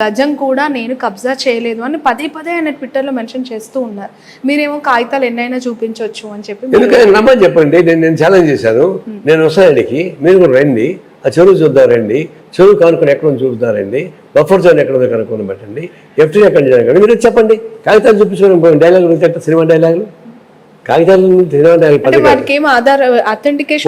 గజం కూడా నేను కబ్జా చేయలేదు అని పదే పదే ఆయన ట్విట్టర్లో మెన్షన్ చేస్తూ ఉన్నారు. మీరేమో కాగితాలు ఎన్నైనా చూపించవచ్చు అని చెప్పి ఎందుకంటే నమ్మని చెప్పండి. నేను ఛాలెంజ్ చేశాను, నేను వస్తానండికి, మీరు కూడా రండి, ఆ చెరువు చూద్దాం రండి, చెరువు కానుకొని ఎక్కడ చూద్దాం రండి, బఫర్ జోన్ ఎక్కడ కనుక్కొని పెట్టండి, ఎఫ్టీ ఎక్కడ జరగండి, మీరు చెప్పండి. కాగితాలు చూపించుకోండి, డైలాగులు సినిమా డైలాగులు, కాగితాలు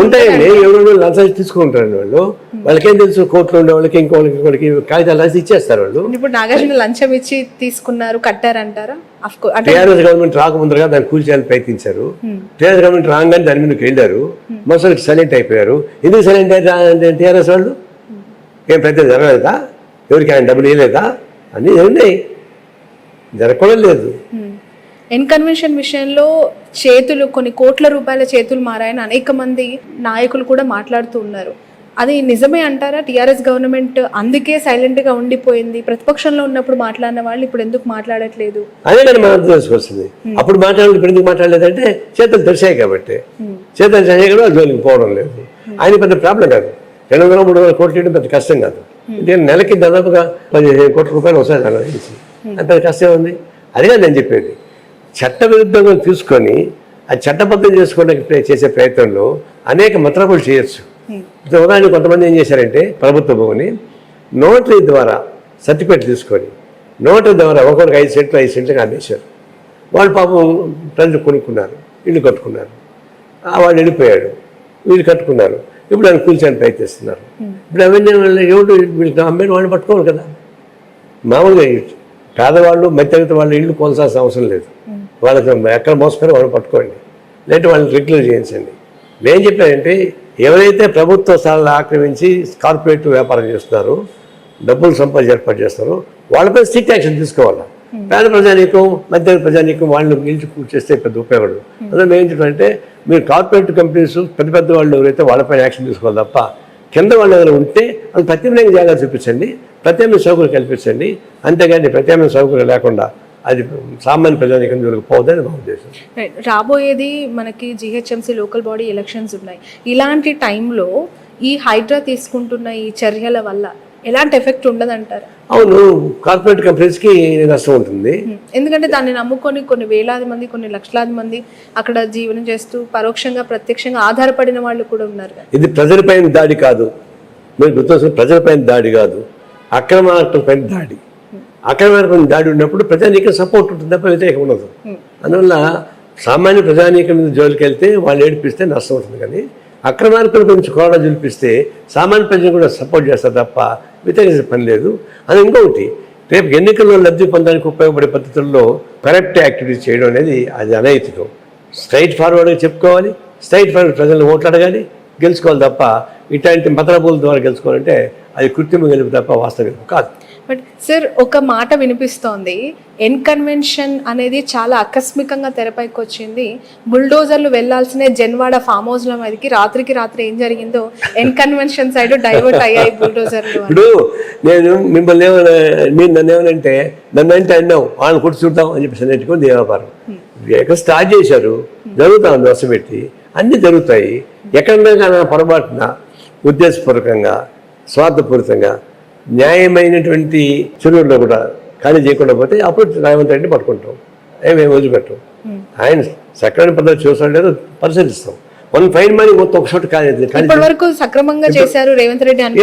ఉంటాయండి. ఎవరు లంచాలు తీసుకుంటారండి వాళ్ళు, వాళ్ళకేం తెలుసు, కోర్టులో ఉండే వాళ్ళకి ఇంకోళ్ళకి కాగితాలు రాసి ఇచ్చేస్తారు వాళ్ళు. ఇప్పుడు నాగార్జున లంచం ఇచ్చి తీసుకున్నారు, కట్టారంటారా? టీఆర్ఎస్ గవర్నమెంట్ రాకముందుగా దాన్ని కూల్చేయాలని ప్రయత్నించారు. టీఆర్ఎస్ గవర్నమెంట్ రాగానే దాని మీదకి వెళ్ళారు, మనుషులకి సైలెంట్ అయిపోయారు. ఎందుకు సైలెంట్ అయితే టీఆర్ఎస్ వాళ్ళు ఏం ప్రయత్నం జరగలేదా? ఎవరికి ఆయన డబ్బులు ఇవ్వలేదా? అన్నీ ఉన్నాయి, జరగడం లేదు. ఎన్కన్వెన్షన్ విషయంలో చేతులు కొన్ని కోట్ల రూపాయల చేతులు మారాయని అనేక మంది నాయకులు కూడా మాట్లాడుతూ ఉన్నారు. అది నిజమే అంటారా? టీఆర్ఎస్ గవర్నమెంట్ అందుకే సైలెంట్ గా ఉండిపోయింది, ప్రతిపక్షంలో ఉన్నప్పుడు మాట్లాడిన వాళ్ళు ఇప్పుడు ఎందుకు మాట్లాడట్లేదు? అదే కానీ మనం అర్థం చేసుకోవాల్సింది. అప్పుడు మాట్లాడాలి, ఇప్పుడు ఎందుకు మాట్లాడలేదంటే చేతులు తెరిచాయి కాబట్టి. చేతులు తెరిచాయి కూడా జోలికి పోవడం లేదు. ఆయన పెద్ద ప్రాబ్లం కాదు, 200-300 కోట్లు చేయడం పెద్ద కష్టం కాదు. నేను నెలకి దాదాపుగా 15 కోట్ల రూపాయలు వస్తాయి దాని నుంచి, అది పెద్ద కష్టం ఉంది. అదిగా నేను చెప్పేది, చట్ట విరుద్ధంగా తీసుకొని అది చట్టబద్ధం చేసుకోవడానికి చేసే ప్రయత్నంలో అనేక మతలబులు చేయొచ్చు. ఉదాహరణ కొంతమంది ఏం చేశారంటే ప్రభుత్వ భూమిని నోటరీ ద్వారా సర్టిఫికేట్ తీసుకొని నోటరీ ద్వారా ఒకరికి 5 సెంట్లుగా అమ్మేశారు. వాళ్ళు పాపం ప్రజలు కొనుక్కున్నారు, ఇల్లు కట్టుకున్నారు. వాడు వెళ్ళిపోయాడు, వీళ్ళు కట్టుకున్నారు. ఇప్పుడు ఆయన కూల్చొని ప్రయత్నిస్తున్నారు. ఇప్పుడు అవన్నీ ఎవరు వీళ్ళకి అమ్మాయిని వాళ్ళని పట్టుకోవాలి కదా. మామూలుగా పేదవాళ్ళు మధ్యతరగతి వాళ్ళు ఇల్లు కొనసాల్సిన అవసరం లేదు. వాళ్ళకి ఎక్కడ మోసపోయారో వాళ్ళు పట్టుకోండి, లేదంటే వాళ్ళని రెగ్యులర్ చేయించండి. నేను చెప్పానంటే ఎవరైతే ప్రభుత్వ స్థలాలు ఆక్రమించి కార్పొరేట్ వ్యాపారం చేస్తున్నారో, డబ్బులు సంపాదించి ఏర్పాటు చేస్తారో వాళ్ళపై స్ట్రిక్ట్ యాక్షన్ తీసుకోవాలి. పేద ప్రజానీకం, మధ్య ప్రజానీకం వాళ్ళు నిలిచి కూర్చేస్తే పెద్ద ఉపయోగపడదు. అందులో మేము ఏం చెప్పాలంటే మీరు కార్పొరేట్ కంపెనీస్ పెద్ద వాళ్ళు ఎవరైతే వాళ్ళపైన యాక్షన్ తీసుకోవాలి తప్ప కింద వాళ్ళు ఎవరైనా ఉంటే వాళ్ళు ప్రత్యామ్నాయ జాగ్రత్త చూపించండి, ప్రత్యామ్నాయ సౌకర్యం కల్పించండి. అంతేగాని ప్రత్యామ్నాయ సౌకర్యం లేకుండా అది సామాన్య ప్రజానీకం జోలికి పోవద్దని మా ఉద్దేశం. రాబోయేది మనకి జిహెచ్ఎంసీ లోకల్ బాడీ ఎలక్షన్స్ ఉన్నాయి. ఇలాంటి టైంలో ఈ హైడ్రా తీసుకుంటున్న ఈ చర్యల వల్ల ఎలాంటి ఎఫెక్ట్ ఉండదంటారు? అవును, కార్పొరేట్ కంపెనీస్కి నష్టం ఉంటుంది. ఎందుకంటే దాన్ని నమ్ముకొని కొన్ని వేలాది మంది, కొన్ని లక్షలాది మంది అక్కడ జీవనం చేస్తూ పరోక్షంగా ప్రత్యక్షంగా ఆధారపడిన వాళ్ళు కూడా ఉన్నారు. ఇది ప్రజలపైన దాడి కాదు, మీరు గుర్తొస్తుంది, ప్రజలపైన దాడి కాదు, అక్రమార్కులపైన దాడి. అక్రమార్కులపైన దాడి ఉన్నప్పుడు ప్రజానీకం సపోర్ట్ ఉంటుంది తప్ప వ్యతిరేకం ఉండదు. అందువల్ల సామాన్య ప్రజానీకం మీద జోలికి వెళ్తే వాళ్ళు ఏడిపిస్తే నష్టం అవుతుంది. కానీ అక్రమార్కుల గురించి కూడా జులిపిస్తే సామాన్య ప్రజలు కూడా సపోర్ట్ చేస్తారు తప్ప వ్యతిరేకించే పని లేదు. అది ఇంకొకటి, రేపు ఎన్నికల్లో లబ్ధి పొందడానికి ఉపయోగపడే పద్ధతుల్లో కరెక్ట్ యాక్టివిటీస్ చేయడం అనేది అది అనైతికం. స్ట్రైట్ ఫార్వర్డ్గా చెప్పుకోవాలి, స్ట్రైట్ ఫార్వర్డ్ ప్రజలను ఓట్లు అడగాలి, గెలుచుకోవాలి తప్ప ఇట్లాంటి మతలబుల ద్వారా గెలుచుకోవాలంటే అది కృత్రిమ గెలుపు తప్ప వాస్తవ గెలుపు కాదు. బట్ సార్, ఒక మాట వినిపిస్తోంది, ఎన్కన్వెన్షన్ అనేది చాలా ఆకస్మికంగా తెరపైకి వచ్చింది. బుల్డోజర్లు వెళ్లాల్సిన జన్వాడ ఫామ్ హౌస్ల మీదకి రాత్రికి రాత్రి ఏం జరిగిందో ఎన్కన్వెన్షన్ సైడ్ డైవర్ట్ అయ్యాయి బుల్డోజర్లు. ఇప్పుడు నేను మిమ్మల్ని మీరు నన్ను ఏమనంటే నన్ను అంటే అన్నావు వాళ్ళని కొట్టి చూద్దాం అని చెప్పేసి అన్నింటికొని వ్యాపారం ఎక్కడ స్టార్ట్ చేశారు, జరుగుతాం దోశ పెట్టి అన్నీ జరుగుతాయి. ఎక్కడన్నా పొరపాటున ఉద్దేశపూర్వకంగా స్వార్థపూరితంగా న్యాయమైనటువంటి చెరువుల్లో కూడా ఖాళీ చేయకుండా పోతే అప్పుడు రేవంత్ రెడ్డి పట్టుకుంటాం, ఏమేమి వదిలిపెట్టాం. ఆయన సక్రమైన పద్ధతి చూసాడు లేదో పరిశీలిస్తాం. వన్ ఫైన్ మనీ మొత్తం ఒక చోట వరకు సక్రమంగా చేశారు రేవంత్ రెడ్డి.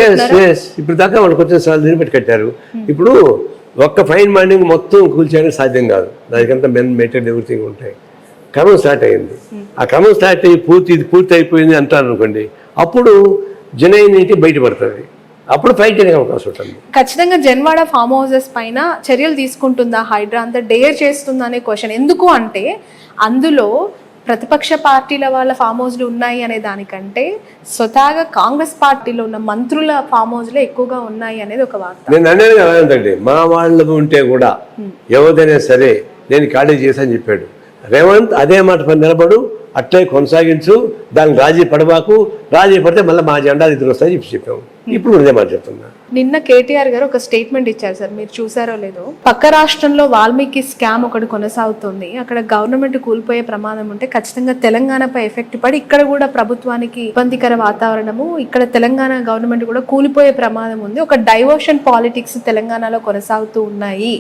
ఇప్పుడు దాకా వాళ్ళకి వచ్చిన సార్లు దీన్ని పెట్టి కట్టారు. ఇప్పుడు ఒక్క ఫైన్ మార్నింగ్ మొత్తం కూల్చేయడానికి సాధ్యం కాదు, దానికంతా మెటీరియల్ ఎవ్రీథింగ్ ఉంటాయి. క్రమం స్టార్ట్ అయింది, ఆ క్రమం స్టార్ట్ అయ్యి పూర్తి అయిపోయింది అంటారు అనుకోండి, అప్పుడు జనైనీటి బయటపడుతుంది, అప్పుడు ఫైట్ చేయడానికి అవకాశం ఉంటుంది. ఖచ్చితంగా జన్వాడ ఫామ్ హౌసెస్ పైన చర్యలు తీసుకుంటుందా హైడ్రా, అంత డేర్ చేస్తుందా అనే క్వశ్చన్. ఎందుకు అంటే అందులో ప్రతిపక్ష పార్టీల వాళ్ళ ఫామ్ హౌస్లు ఉన్నాయి అనే దానికంటే స్వతహాగా కాంగ్రెస్ పార్టీలో ఉన్న మంత్రుల ఫామ్ హౌస్లే ఎక్కువగా ఉన్నాయి అనేది ఒక వార్త. నేను అనేది అదేంటండి, మా వాళ్ళు ఉంటే కూడా ఎవరైనా సరే నేను ఖాళీ చేశాను చెప్పాడు రేవంత్. అదే మాట పని నిలబడు, అట్లే కొనసాగించు, దానికి రాజీ పడబాకు, రాజీ పడితే మళ్ళీ మా జెండా ఎదురు వస్తాయని చెప్పాము. ఇప్పుడు ఇదే మాట చెప్తున్నా. నిన్న కేటీఆర్ గారు ఒక స్టేట్మెంట్ ఇచ్చారు సార్, మీరు చూసారో లేదో. పక్క రాష్ట్రంలో వాల్మీకి స్కామ్ ఒకటి కొనసాగుతుంది, అక్కడ గవర్నమెంట్ కూలిపోయే ప్రమాదం ఉంటే ఖచ్చితంగా తెలంగాణపై ఎఫెక్ట్ పడి ఇక్కడ కూడా ప్రభుత్వానికి ఇబ్బందికర వాతావరణము, ఇక్కడ తెలంగాణ గవర్నమెంట్ కూడా కూలిపోయే ప్రమాదం ఉంది, ఒక డైవర్షన్ పాలిటిక్స్ తెలంగాణలో కొనసాగుతూ ఉన్నాయి,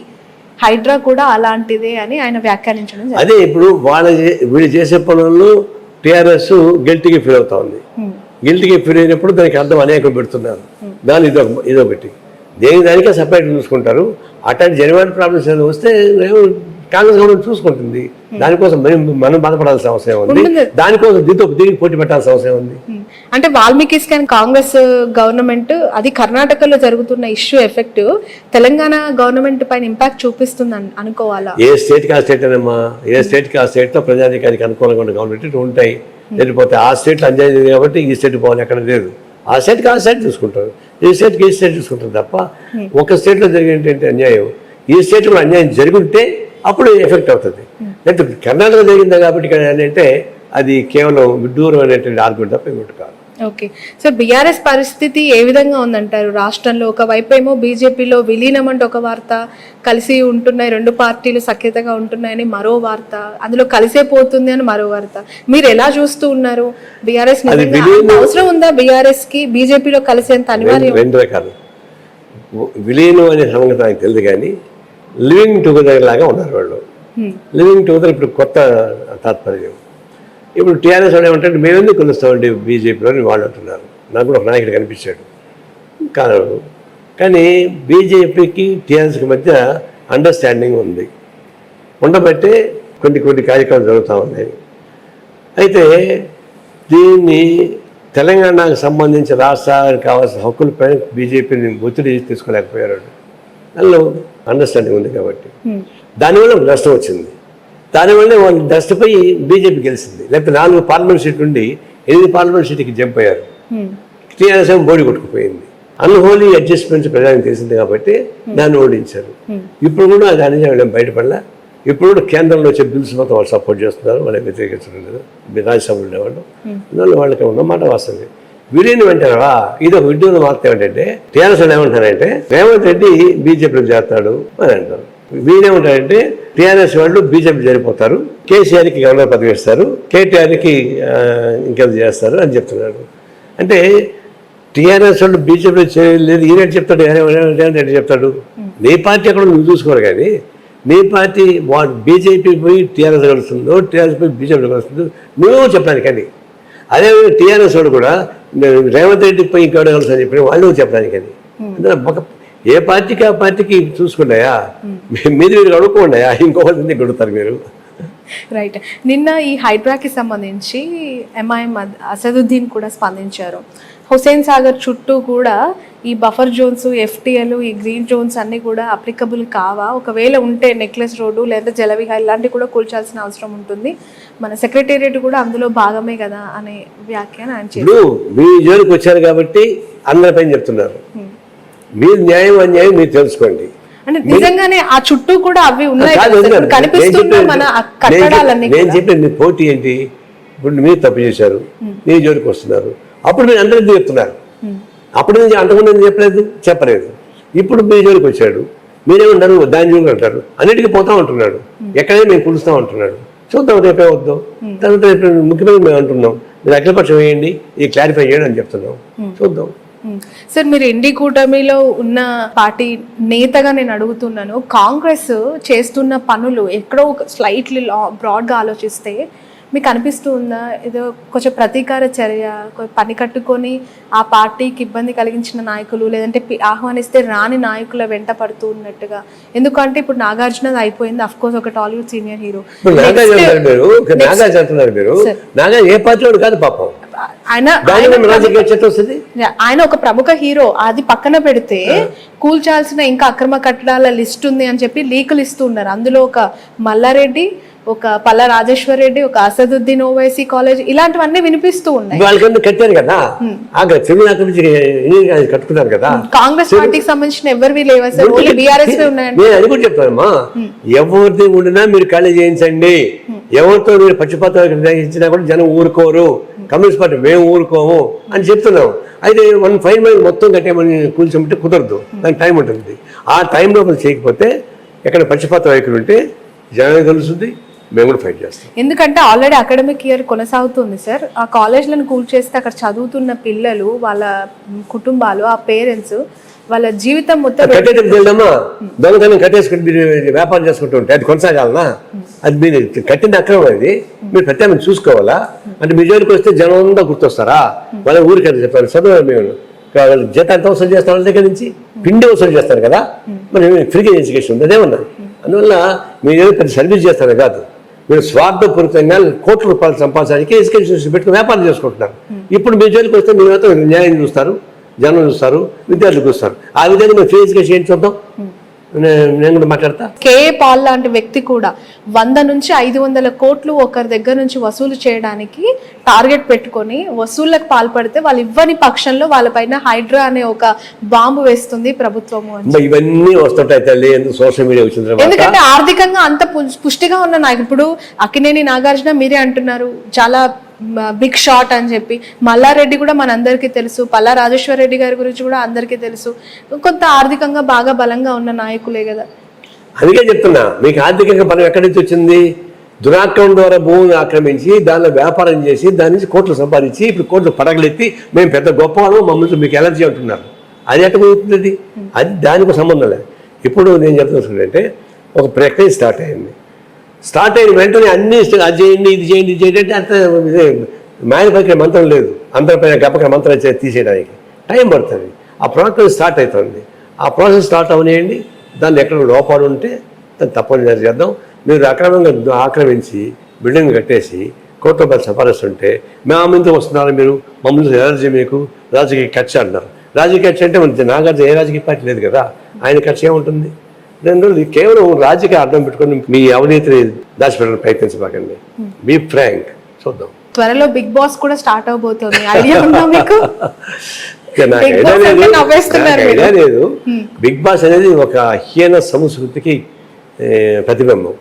హైడ్రా కూడా అలాంటిదే అని ఆయన వ్యాఖ్యానించడం జరిగింది. అదే ఇప్పుడు వీళ్ళు చేసే పనుల్లో టీఆర్ఎస్ గిల్టీకి ఫీల్ అవుతా ఉంది. గిల్టీకి ఫీల్ అయినప్పుడు దానికి అర్థం అనేకం పెడుతున్నారు. దాని ఇదొకటి దానికే సపరేట్ చూసుకుంటారు. అట్లాంటి జెన్యున్ ప్రాబ్లమ్స్ ఏమైనా వస్తే కాంగ్రెస్ గవర్నమెంట్ చూసుకుంటుంది. దానికోసం మనం బాధపడాల్సిన అవసరం ఉంది, దానికోసం దీనికి పోటీ పెట్టాల్సిన అవసరం ఉంది. అంటే వాల్మీకి స్కాన్ కాంగ్రెస్ గవర్నమెంట్ అది కర్ణాటకలో జరుగుతున్న ఇష్యూ ఎఫెక్ట్ తెలంగాణ గవర్నమెంట్ పైన ఇంపాక్ట్ చూపిస్తుంది అనుకోవాలా? ఏ స్టేట్కి ఆ స్టేట్ అనమ్మా, ఏ స్టేట్కి ఆ స్టేట్లో ప్రజాధికారికి అనుకూలంగా ఉన్న గవర్నమెంట్ ఉంటాయి. లేకపోతే ఆ స్టేట్లో అన్యాయం జరిగింది కాబట్టి ఈ స్టేట్ పోవాలి ఎక్కడ లేదు. ఆ స్టేట్కి ఆ స్టేట్ చూసుకుంటారు, ఈ స్టేట్కి ఈ స్టేట్ చూసుకుంటారు తప్ప ఒక స్టేట్లో జరిగినటువంటి అన్యాయం ఈ స్టేట్లో అన్యాయం జరుగుంటే అప్పుడు ఎఫెక్ట్ అవుతుంది. లేకపోతే కర్ణాటక జరిగిందా కాబట్టి ఇక్కడ అంటే అది కేవలం విడ్డూరం అనేటువంటి ఆర్గ్యుమెంట్ తప్ప ఇంకోటి కాదు. ఓకే సార్, బీఆర్ఎస్ పరిస్థితి ఏ విధంగా ఉందంటారు రాష్ట్రంలో? ఒకవైపు ఏమో బీజేపీలో విలీనం అంటే ఒక వార్త, కలిసి ఉంటున్నాయి రెండు పార్టీలు సఖ్యతగా ఉంటున్నాయని మరో వార్త, అందులో కలిసే పోతుంది అని మరో వార్త. మీరు ఎలా చూస్తూ ఉన్నారు? బీఆర్ఎస్ అవసరం ఉందా బీఆర్ఎస్ కి బీజేపీలో కలిసేంత అనివార్యం? రెండు రకాలు విలీనం అనే సంగతి నాకు తెలియదు, కానీ లివింగ్ టుగెదర్ లాగా ఉన్నారు వాళ్ళు. లివింగ్ టుగెదర్ ఇప్పుడు కొత్త తాత్పర్యం. ఇప్పుడు టీఆర్ఎస్ వాళ్ళు ఏమంటే మేమెందుకు కొలుస్తామండి బీజేపీలో వాళ్ళు అంటున్నారు. నాకు కూడా ఒక నాయకుడు కనిపించాడు కాదు, కానీ బీజేపీకి టీఆర్ఎస్కి మధ్య అండర్స్టాండింగ్ ఉంది, ఉండబట్టే కొన్ని కార్యక్రమాలు జరుగుతూ ఉన్నాయి. అయితే దీన్ని తెలంగాణకు సంబంధించి రాష్ట్రానికి కావాల్సిన హక్కులపై బీజేపీని ఒత్తిడి తీసుకోలేకపోయారు. అందులో అండర్స్టాండింగ్ ఉంది కాబట్టి దానివల్ల నష్టం వచ్చింది. దానివల్ల వాళ్ళు నష్టపోయి బీజేపీ గెలిచింది. లేకపోతే 4 పార్లమెంట్ సీట్లు ఉండి 8 పార్లమెంట్ సీట్కి జంప్ అయ్యారు. టీఆర్ఎస్ ఏమో బోడి కొట్టుకుపోయింది. అన్హోలీ అడ్జస్ట్మెంట్స్ ప్రజానికి తెలిసింది కాబట్టి దాన్ని ఓడించారు. ఇప్పుడు కూడా దాని నుంచి బయటపడలే. ఇప్పుడు కూడా కేంద్రంలో వచ్చే బిల్స్ మొత్తం వాళ్ళు సపోర్ట్ చేస్తున్నారు, వాళ్ళకి వ్యతిరేకించడం లేదు. రాజ్యసభలో ఉండేవాళ్ళు అందువల్ల వాళ్ళకి ఉన్నమాట వాస్తవం. విలీనం అంటారా, ఇది ఒక విడ్డూరం వార్త. ఏంటంటే టీఆర్ఎస్ ఏమంటారంటే రేవంత్ రెడ్డి బీజేపీలోకి చేస్తాడు అని అంటారు. వీళ్ళేమంటారంటే టీఆర్ఎస్ వాళ్ళు బీజేపీ జరిగిపోతారు, కేసీఆర్కి గవర్నర్ పదవి ఇస్తారు, కేటీఆర్కి ఇంకెంత చేస్తారు అని చెప్తున్నాడు. అంటే టీఆర్ఎస్ వాళ్ళు బీజేపీలో చేయలేదు ఈయన చెప్తాడు, రేవంత్ రెడ్డి చెప్తాడు. నీ పార్టీ అక్కడ నువ్వు చూసుకోరు, కానీ నీ పార్టీ బీజేపీ పోయి టీఆర్ఎస్ కలుస్తుందో టీఆర్ఎస్ పోయి బీజేపీ కలుస్తుందో నువ్వు చెప్పాను. కానీ అదే టీఆర్ఎస్ వాడు కూడా రేవంత్ రెడ్డి పోయి ఇంకెవడ కలుసు అని చెప్పి వాళ్ళు చెప్పడానికి. కానీ ఏ పార్టీకి ఆ పార్టీకి చూసుకున్నాయా, మీరు అడుక్కోండియా, ఇంకొకరిని గడుతారు మీరు. రైట్. నిన్న ఈ హైడ్రాకి సంబంధించి ఎంఐఎం అసదుద్దీన్ కూడా స్పందించారు. హుసేన్ సాగర్ చుట్టూ కూడా ఈ బఫర్ జోన్స్, ఎఫ్టీఎల్, ఈ గ్రీన్ జోన్స్ అన్నీ కూడా అప్లికబుల్ కావా, ఒకవేళ ఉంటే నెక్లెస్ రోడ్డు లేదా జలవిహార్ ఇలాంటివి కూడా కూల్చాల్సిన అవసరం ఉంటుంది, మన సెక్రటేరియట్ కూడా అందులో భాగమే కదా అనే వ్యాఖ్యానం ఆయన చేశారు. మీ జోలికి వచ్చారు కాబట్టి అందరిపైన చెప్తున్నారు, మీరు న్యాయం అన్యాయం మీరు తెలుసుకోండి. అంటే నిజంగానే ఆ చుట్టూ కూడా అవి ఉన్నాయి కనిపిస్తున్నా మన కట్టడాలన్నీ. నేను చెప్పిన మీ పోటీ ఏంటి? ఇప్పుడు మీరు తప్పు చేశారు, మీ జోలికి వస్తున్నారు, అప్పుడు మీరు అందరికీ చెప్తున్నారు. అప్పుడు నుంచి అంతకుముందు చెప్పలేదు. ఇప్పుడు మీ జోలికి వచ్చాడు, మీరేమంటారు దాని జోలికి అంటారు, అన్నిటికీ పోతా ఉంటున్నాడు, ఎక్కడైనా మేము కులుస్తూ ఉంటున్నాడు. చూద్దాం రేపే వద్దాం, తర్వాత రేపు ముఖ్యమంత్రి మేము అంటున్నాం, మీరు అఖిలపక్షం వేయండి, ఇది క్లారిఫై చేయండి అని చెప్తున్నాం. చూద్దాం. సార్, మీరు ఎన్డీ కూటమిలో ఉన్న పార్టీ నేతగా నేను అడుగుతున్నాను, కాంగ్రెస్ చేస్తున్న పనులు ఎక్కడో స్లైట్లీ బ్రాడ్గా ఆలోచిస్తే మీకు అనిపిస్తూ ఉందా ఏదో కొంచెం ప్రతీకార చర్య, పని కట్టుకొని ఆ పార్టీకి ఇబ్బంది కలిగించిన నాయకులు లేదంటే ఆహ్వానిస్తే రాని నాయకుల వెంట పడుతూ ఉన్నట్టుగా? ఎందుకంటే ఇప్పుడు నాగార్జున అయిపోయింది, అఫ్ కోర్స్ ఒక టాలీవుడ్ సీనియర్ హీరో. ఆయన ఒక ప్రముఖ హీరో, అది పక్కన పెడితే కూల్చాల్సిన ఇంకా అక్రమ కట్టడాల లిస్ట్ ఉంది అని చెప్పి లీకులు ఇస్తూ ఉన్నారు. అందులో ఒక మల్లారెడ్డి, ఒక పల్లా రాజేశ్వర్ రెడ్డి, ఒక అసదుద్దీన్ ఓవైసీ కాలేజ్, ఇలాంటివన్నీ వినిపిస్తూ ఉన్నాయి. కట్టారు కదా, కట్టుకున్నారు కదా. కాంగ్రెస్ పార్టీకి సంబంధించిన ఎవరివి లేవా సార్? ఓన్లీ బీఆర్ఎస్ ఉన్నాయండి. నేను అది కూడా చెప్తానమ్మా, ఎవరిది ఉండినా మీరు ఖాళీ చేయించండి, ఎవరితో మీరు పక్షపాతం ఇచ్చినా కూడా జనం ఊరుకోరు. కమ్యూనిస్ట్ పార్టీ మేము ఊరుకోము అని చెప్తున్నాం. అయితే 1 ఫైన్ మైల్ మొత్తం కట్టేమని కూల్చోమంటే కుదరదు, దానికి టైం ఉంటుంది. ఆ టైం లోపల చేయకపోతే ఎక్కడ పక్షపాత వైఖరి ఉంటే జనానికి తెలుస్తుంది, మేము కూడా ఫైట్ చేస్తాం. ఎందుకంటే ఆల్రెడీ అకాడమిక్ ఇయర్ కొనసాగుతుంది సార్. ఆ కాలేజ్లను కూల్చేస్తే అక్కడ చదువుతున్న పిల్లలు, వాళ్ళ కుటుంబాలు, ఆ పేరెంట్స్, వాళ్ళ జీవితం మొత్తం కట్టేటప్పుడు వెళ్దామా, దొంగతనం కట్టేసుకుని మీరు వ్యాపారం చేసుకుంటూ ఉంటే అది కొనసాగాలనా? అది మీరు కట్టిన అక్రమం, అది మీరు ప్రత్యేకంగా చూసుకోవాలా? అంటే మీ జోలికి వస్తే జనం అంతా గుర్తొస్తారా? వాళ్ళ ఊరికి అది చెప్తారు, చదువు మేము జీతం ఎంత వసూలు చేస్తాం వాళ్ళ దగ్గర నుంచి, పిండి వసూలు చేస్తారు కదా, మరి ఫ్రీగా ఎడ్యుకేషన్ ఉంది, అదేమన్నా. అందువల్ల మీరు ఏదో పెద్ద సర్వీస్ చేస్తారు కాదు, మీరు స్వార్థపూరితంగా కోట్ల రూపాయలు సంపాదించడానికి ఎడ్యుకేషన్ పెట్టుకుని వ్యాపారం చేసుకుంటున్నారు. ఇప్పుడు మీ జోలికి వస్తే మీరైతే న్యాయం చూస్తారు, జనం చూస్తారు, విద్యార్థులు చూస్తారు. ఆ విధంగా మేము ఫ్రీ ఎడ్యుకేషన్ ఏం చూద్దాం. నేను కూడా మాట్లాడతా. కేఏ పాల్ లాంటి వ్యక్తి కూడా 100 నుంచి 500 కోట్లు ఒకరి దగ్గర నుంచి వసూలు చేయడానికి టార్గెట్ పెట్టుకొని వసూళ్లకు పాల్పడితే వాళ్ళు ఇవ్వని పక్షంలో వాళ్ళపైన హైడ్రా అనే ఒక బాంబు వేస్తుంది ప్రభుత్వము అని. ఇవన్నీ వస్తుంటాయి తల్లి, సోషల్ మీడియా వచ్చిన తర్వాత. ఎందుకంటే ఆర్థికంగా అంత పుష్టిగా ఉన్న నాకు ఇప్పుడు అక్కినేని నాగార్జున మీరే అంటున్నారు చాలా బిగ్ షాట్ అని చెప్పి, మల్లారెడ్డి కూడా మనందరికీ తెలుసు, పల్లా రాజేశ్వర రెడ్డి గారి గురించి కూడా అందరికీ తెలుసు. కొంత ఆర్థికంగా బాగా బలంగా ఉన్న నాయకులే కదా. అందుకే చెప్తున్నా, మీకు ఆర్థికంగా బలం ఎక్కడి నుంచి వచ్చింది? దురాక్రమణ ద్వారా భూమిని ఆక్రమించి దానిలో వ్యాపారం చేసి దాని నుంచి కోట్లు సంపాదించి ఇప్పుడు కోట్లు పడగలెత్తి మేము పెద్ద గొప్పవాళ్ళం, మమ్మల్ని మీకు ఎలర్జీ అంటున్నారు. అది ఎక్కడ అవుతుంది? అది దానికి సంబంధం లేదు. ఇప్పుడు నేను చెప్తున్నట్టు ఒక ప్రక్రియ స్టార్ట్ అయిన వెంటనే అన్ని అది చేయండి, ఇది చేయండి, ఇది చేయండి అంటే అంత మ్యానుఫ్యాక్చర్ మంత్రం లేదు. అందరిపైన గప్పక మంత్రం తీసేయడానికి టైం పడుతుంది. ఆ ప్రాసెస్ స్టార్ట్ అవుతుంది. ఆ ప్రాసెస్ స్టార్ట్ అవనియండి, దాన్ని ఎక్కడ లోపాలు ఉంటే దాన్ని తప్పనిసరి చేద్దాం. మీరు అక్రమంగా ఆక్రమించి బిల్డింగ్ కట్టేసి కోట్ల రూపాయలు సంపాదిస్తుంటే మేము ఎందుకు వస్తున్నారు, మీరు మమ్మల్ని ఎలర్జీ, మీకు రాజకీయ కక్ష అంటారు. రాజకీయ కక్ష అంటే మన నాగార్జున ఏ రాజకీయ పార్టీ లేదు కదా, ఆయన కక్ష ఏముంటుంది? రెండోది కేవలం రాజకీయ అర్థం పెట్టుకొని మీ అవినీతిని దాచిపెట్టడానికి ప్రయత్నించబాకండి. Be frank. చూద్దాం. త్వరలో బిగ్ బాస్ కూడా స్టార్ట్ అవబోతుంది, ఐడియా ఉందా మీకు? ఐడియా లేదు. బిగ్ బాస్ అనేది ఒక హీన సంస్కృతికి ప్రతిబింబం,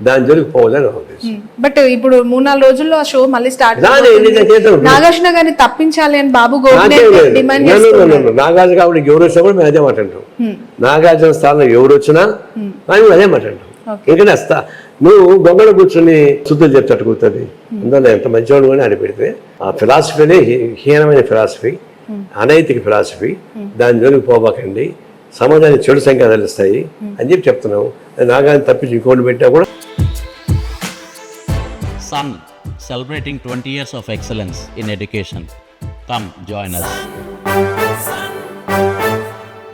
దాని జోలికి పోవాలని ఉద్దేశం. బట్ ఇప్పుడు 3-4 రోజుల్లో షో మళ్ళీ స్టార్ట్. నాగార్జున గారిని తప్పించాలి అని బాబు డిమాండ్ చేస్తున్నారు. నాగార్జున కాబట్టి ఎవరు వచ్చినా కూడా మేము అదే మాట్లాడతాం. నాగార్జున స్థానంలో ఎవరు వచ్చినా మేము అదే మాట్లాడతాం. ఎందుకంటే నువ్వు గొంగళ కూర్చొని శుద్ధులు చెప్తట్టు కూర్తుంది. అందువల్ల ఎంత మంచివాడు అని అనిపెడితే ఆ ఫిలాసఫీనే హీనమైన ఫిలాసఫీ, అనైతిక ఫిలాసఫీ. దాని జోలికి పోబాకండి, సమాజానికి చెడు సంఖ్య తెలుస్తాయి అని చెప్పి చెప్తున్నావు. నాగాన్ని తప్పించి ఇంకోటి పెట్టా కూడా. Sun, celebrating 20 years of excellence in education. Come join us.